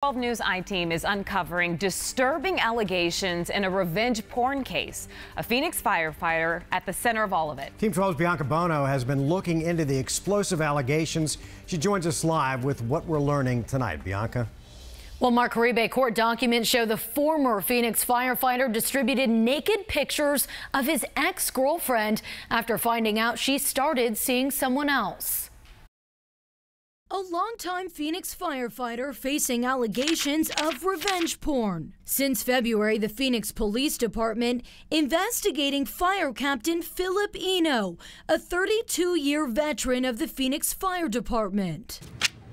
12 News I-Team is uncovering disturbing allegations in a revenge porn case. A Phoenix firefighter at the center of all of it. Team 12's Bianca Bono has been looking into the explosive allegations. She joins us live with what we're learning tonight. Bianca. Well, Mark Caribe, court documents show the former Phoenix firefighter distributed naked pictures of his ex-girlfriend after finding out she started seeing someone else. A longtime Phoenix firefighter facing allegations of revenge porn. Since February, the Phoenix Police Department investigating Fire Captain Philip Eno, a 32-year veteran of the Phoenix Fire Department.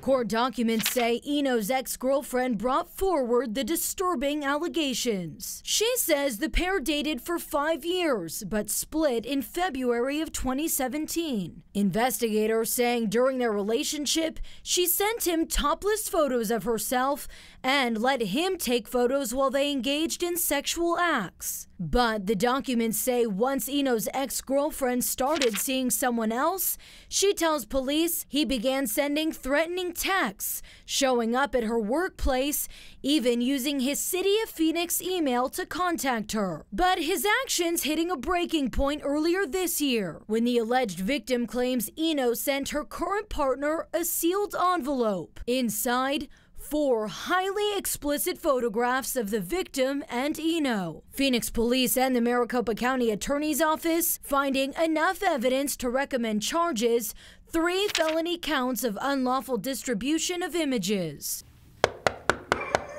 Court documents say Eno's ex-girlfriend brought forward the disturbing allegations. She says the pair dated for 5 years, but split in February of 2017. Investigators saying during their relationship, she sent him topless photos of herself and let him take photos while they engaged in sexual acts. But the documents say once Eno's ex-girlfriend started seeing someone else, she tells police he began sending threatening texts, showing up at her workplace, even using his City of Phoenix email to contact her. But his actions hitting a breaking point earlier this year, when the alleged victim claims Eno sent her current partner a sealed envelope. Inside, 4 highly explicit photographs of the victim and Eno. Phoenix Police and the Maricopa County Attorney's Office finding enough evidence to recommend charges, 3 felony counts of unlawful distribution of images.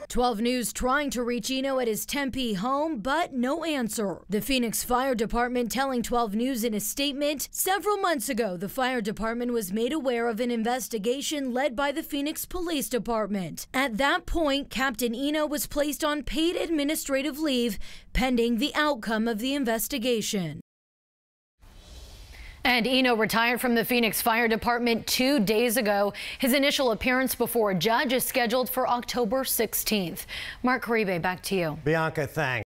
12 News trying to reach Eno at his Tempe home, but no answer. The Phoenix Fire Department telling 12 News in a statement, several months ago, the fire department was made aware of an investigation led by the Phoenix Police Department. At that point, Captain Eno was placed on paid administrative leave pending the outcome of the investigation. And Eno retired from the Phoenix Fire Department 2 days ago. His initial appearance before a judge is scheduled for October 16th. Mark Caribe, back to you. Bianca, thanks.